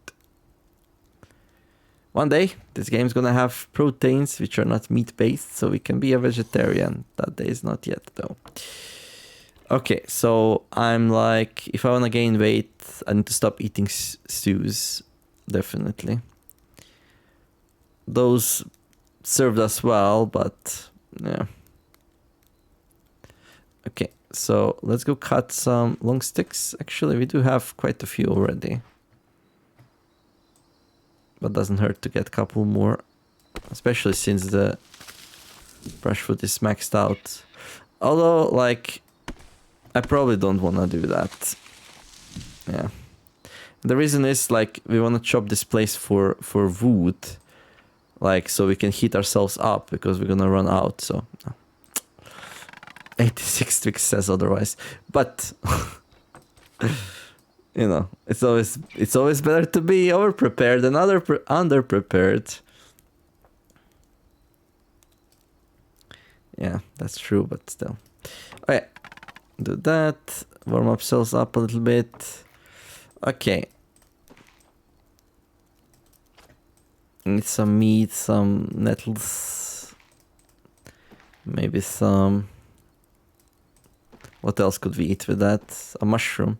One day, this game's gonna have proteins which are not meat-based, so we can be a vegetarian. That day is not yet, though. Okay, so I'm like, if I wanna gain weight, I need to stop eating stews. Definitely. Those served us well, but yeah. Okay, so let's go cut some long sticks. Actually, we do have quite a few already. But doesn't hurt to get a couple more. Especially since the brushwood is maxed out. Although, like, I probably don't want to do that. Yeah. The reason is, like, we want to chop this place for wood. Like, so we can heat ourselves up, because we're gonna run out, so... 86 Twix says otherwise. But... you know, it's always better to be over-prepared than under-prepared. Yeah, that's true, but still. Okay, do that. Warm ourselves up a little bit. Okay. Need some meat, some nettles. Maybe some... What else could we eat with that? A mushroom.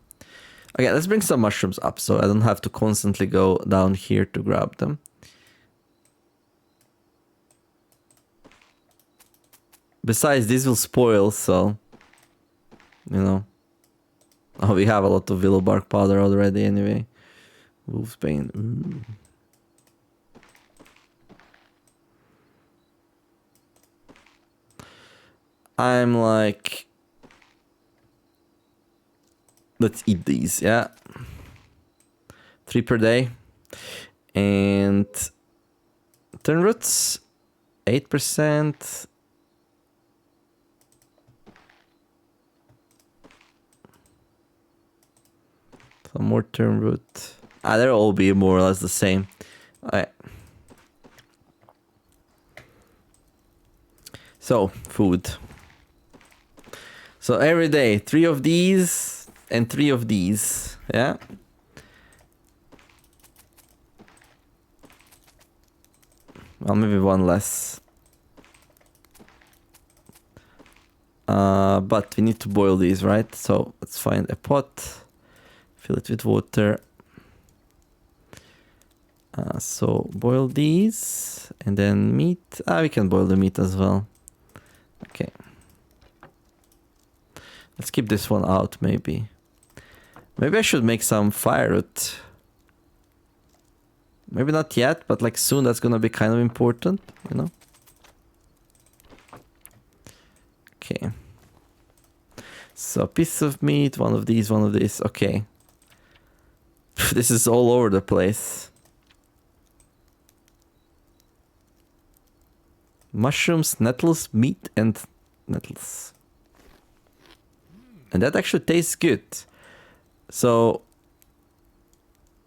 Okay, let's bring some mushrooms up so I don't have to constantly go down here to grab them. Besides, these will spoil, so... You know. Oh, we have a lot of willow bark powder already anyway. Wolfsbane. Ooh. I'm like... Let's eat these, yeah. 3 per day. And... turn roots. 8%. Some more turn root. They'll all be more or less the same. Alright. So, food. So every day, 3 of these and 3 of these. Yeah. Well, maybe 1 less. But we need to boil these, right? So let's find a pot. Fill it with water. So boil these. And then meat. We can boil the meat as well. Okay. Let's keep this one out, maybe. Maybe I should make some firewood. Maybe not yet, but like soon that's gonna be kind of important, you know? Okay. So a piece of meat, one of these, one of these. Okay. This is all over the place. Mushrooms, nettles, meat, and nettles. And that actually tastes good. So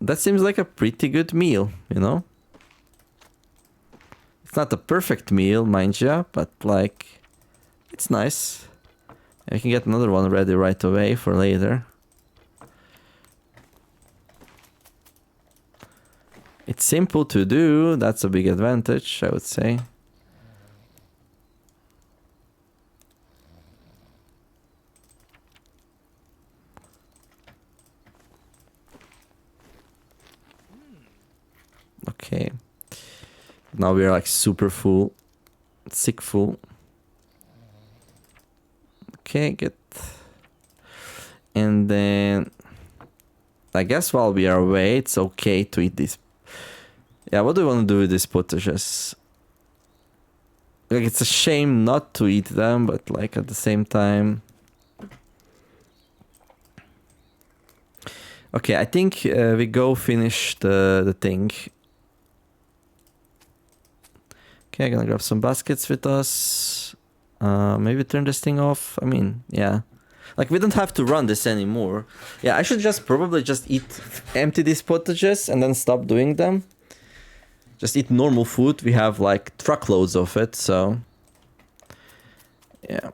that seems like a pretty good meal, you know? It's not a perfect meal, mind ya, but like, it's nice. And we can get another one ready right away for later. It's simple to do, that's a big advantage, I would say. Okay. Now we're like super full. Sick full. Okay, good. And then I guess while we are away, it's okay to eat this. Yeah, what do you want to do with these potages? Like, it's a shame not to eat them, but like at the same time. Okay, I think we go finish the thing. Okay, I'm gonna grab some baskets with us. Maybe turn this thing off. I mean, yeah. Like, we don't have to run this anymore. Yeah, I should probably just empty these potages and then stop doing them. Just eat normal food. We have like truckloads of it, so yeah.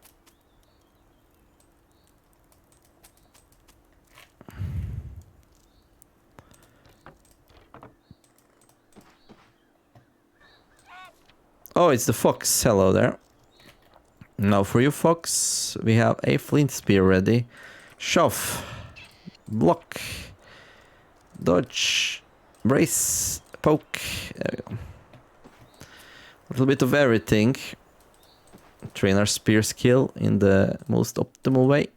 Oh, it's the fox. Hello there. Now for you, fox, we have a flint spear ready. Shove. Block. Dodge. Brace. Poke. There we go. A little bit of everything. Train our spear skill in the most optimal way.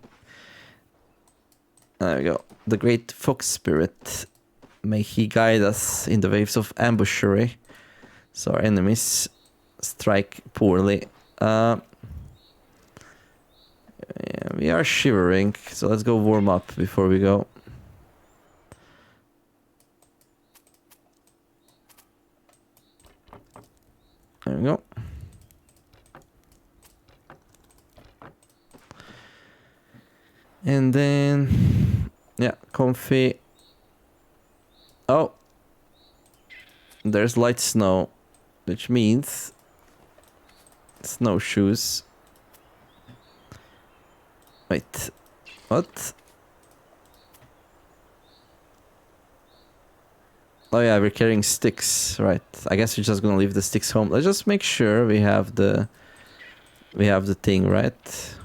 There we go. The great fox spirit. May he guide us in the waves of ambushery, so our enemies strike poorly. Yeah, we are shivering, so let's go warm up before we go. There we go. And then, yeah, comfy. Oh, there's light snow, which means snowshoes. Wait, what? Oh yeah, we're carrying sticks, right? I guess we're just gonna leave the sticks home. Let's just make sure we have the thing, right?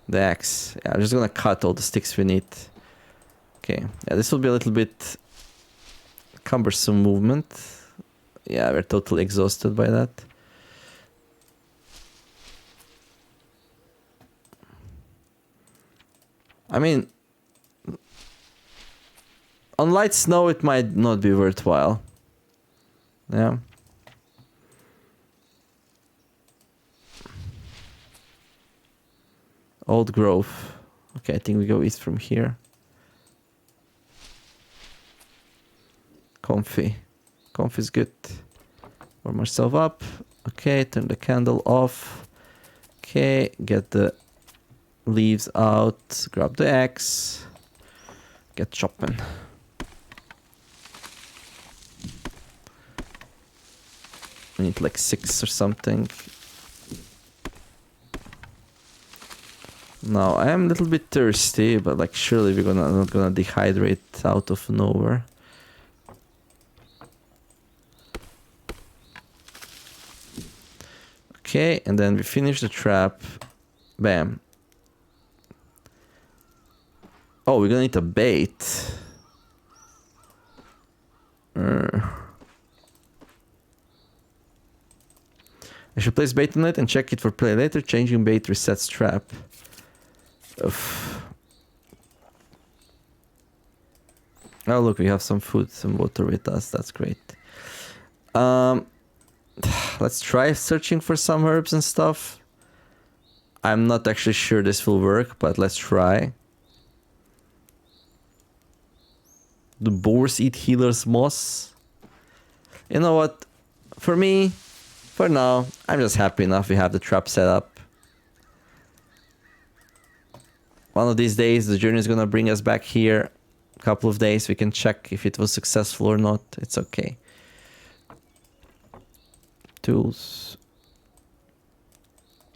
The axe. Yeah, I'm just gonna cut all the sticks we need. Okay, yeah, this will be a little bit cumbersome movement. Yeah, we're totally exhausted by that. I mean, on light snow it might not be worthwhile. Yeah. Old Grove. Okay, I think we go east from here. Comfy. Comfy's good. Warm myself up. Okay, turn the candle off. Okay, get the leaves out. Grab the axe. Get chopping. We need like 6 or something. Now, I am a little bit thirsty, but like surely we're not gonna dehydrate out of nowhere. Okay, and then we finish the trap. Bam. Oh, we're gonna need a bait. I should place bait on it and check it for play later. Changing bait resets trap. Oof. Oh look, we have some food, some water with us. That's great. Let's try searching for some herbs and stuff. I'm not actually sure this will work, but let's try. Do boars eat healer's moss? You know what? For me, for now, I'm just happy enough we have the trap set up. One of these days, the journey is gonna bring us back here. A couple of days, we can check if it was successful or not. It's okay. Tools.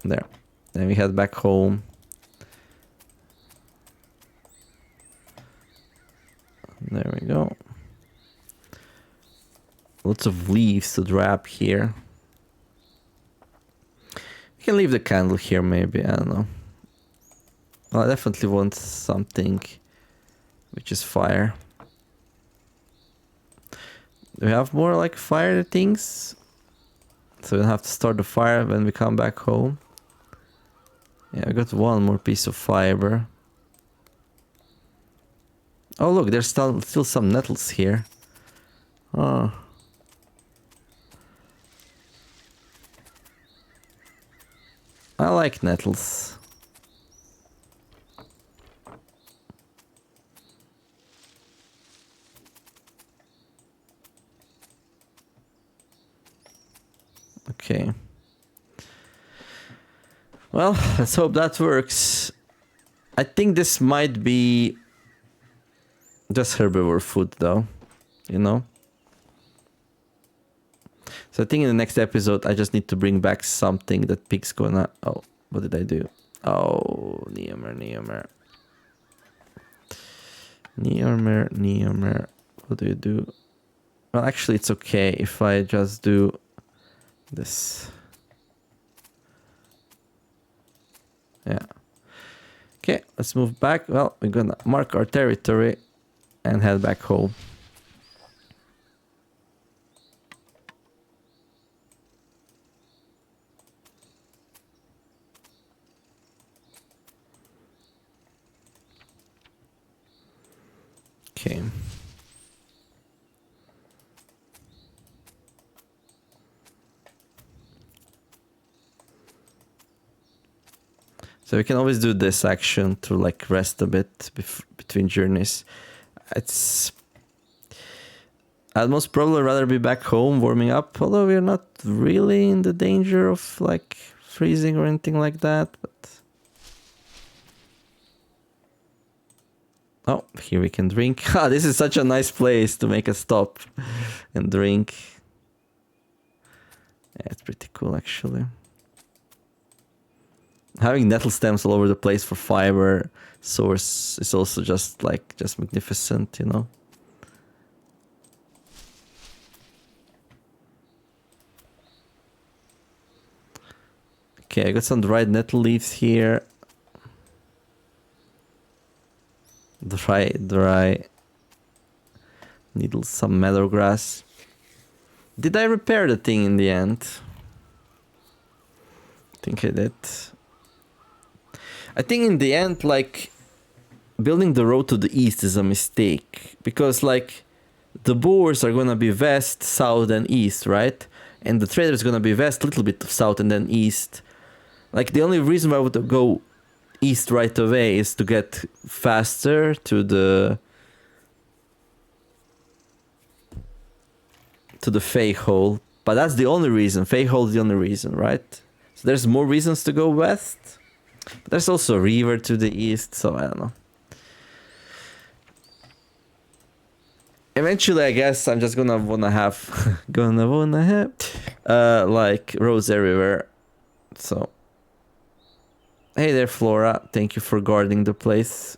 There. Then we head back home. There we go. Lots of leaves to drop here. We can leave the candle here maybe, I don't know. Well, I definitely want something which is fire. Do we have more like fire things? So we'll have to start the fire when we come back home. Yeah, I got one more piece of fiber. Oh look, there's still some nettles here. Oh. I like nettles. Okay. Well, let's hope that works. I think this might be just herbivore food though, you know? So I think in the next episode I just need to bring back something that pig's gonna... Oh, what did I do? Oh, Neomer. What do you do? Well, actually it's okay if I just do this. Yeah. Okay, let's move back. Well, we're gonna mark our territory and head back home. Okay. So we can always do this action to like rest a bit between journeys. I'd most probably rather be back home warming up, although we're not really in the danger of like freezing or anything like that. But oh, here we can drink. This is such a nice place to make a stop and drink. Yeah, it's pretty cool actually. Having nettle stems all over the place for fiber source is also just magnificent, you know. Okay, I got some dried nettle leaves here. Dry. Need some meadow grass. Did I repair the thing in the end? I think I did. I think in the end, like, building the road to the east is a mistake. Because, like, the boars are gonna be west, south, and east, right? And the trader is gonna be west, a little bit of south, and then east. Like, the only reason why I would go east right away is to get faster to the Fey hole. But that's the only reason. Fey hole is the only reason, right? So there's more reasons to go west. But there's also a river to the east, so I don't know. Eventually, I guess I'm just gonna wanna have like roads everywhere. So hey there, Flora. Thank you for guarding the place.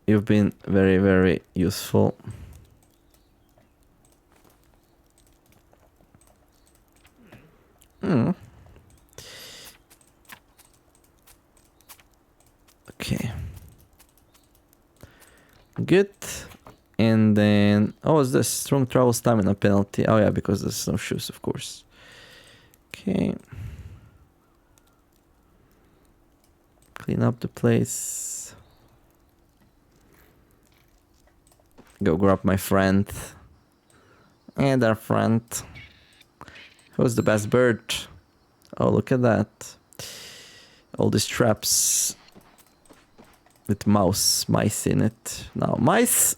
You've been very, very useful. Okay. Good. And then... Oh, is this strong travel stamina penalty? Oh yeah, because there's snowshoes, of course. Okay. Clean up the place. Go grab my friend. And our friend. Who's the best bird? Oh, look at that. All these traps with mice in it. Now, mice,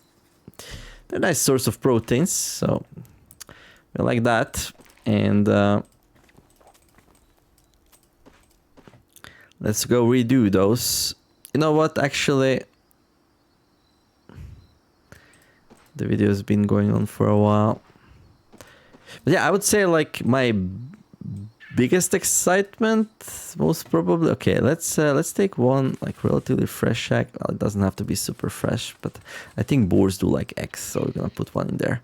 they're a nice source of proteins, so we like that. And let's go redo those. You know what, actually, the video has been going on for a while. But yeah, I would say like my biggest excitement, most probably. Okay, let's take one like relatively fresh egg. Well, it doesn't have to be super fresh, but I think boars do like eggs, so we're gonna put one in there.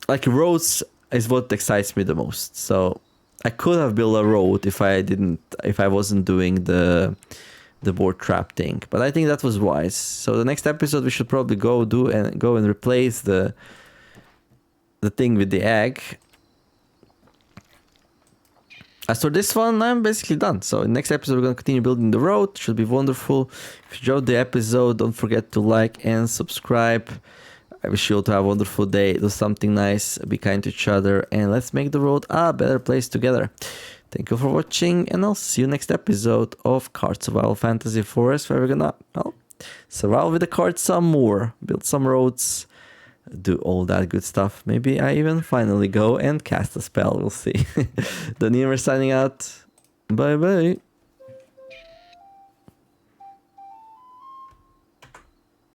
Like roads is what excites me the most. So I could have built a road if I wasn't doing the the board trap thing. But I think that was wise. So the next episode we should probably go and replace the thing with the egg. As for this one, I'm basically done. So in next episode we're gonna continue building the road. Should be wonderful. If you enjoyed the episode, don't forget to like and subscribe. I wish you all to have a wonderful day. Do something nice, be kind to each other, and let's make the world a better place together. Thank you for watching, and I'll see you next episode of Card Survival Fantasy Forest, where we're gonna, well, survive with the cards some more, build some roads, do all that good stuff. Maybe I even finally go and cast a spell, we'll see. Daniel, we're signing out. Bye bye.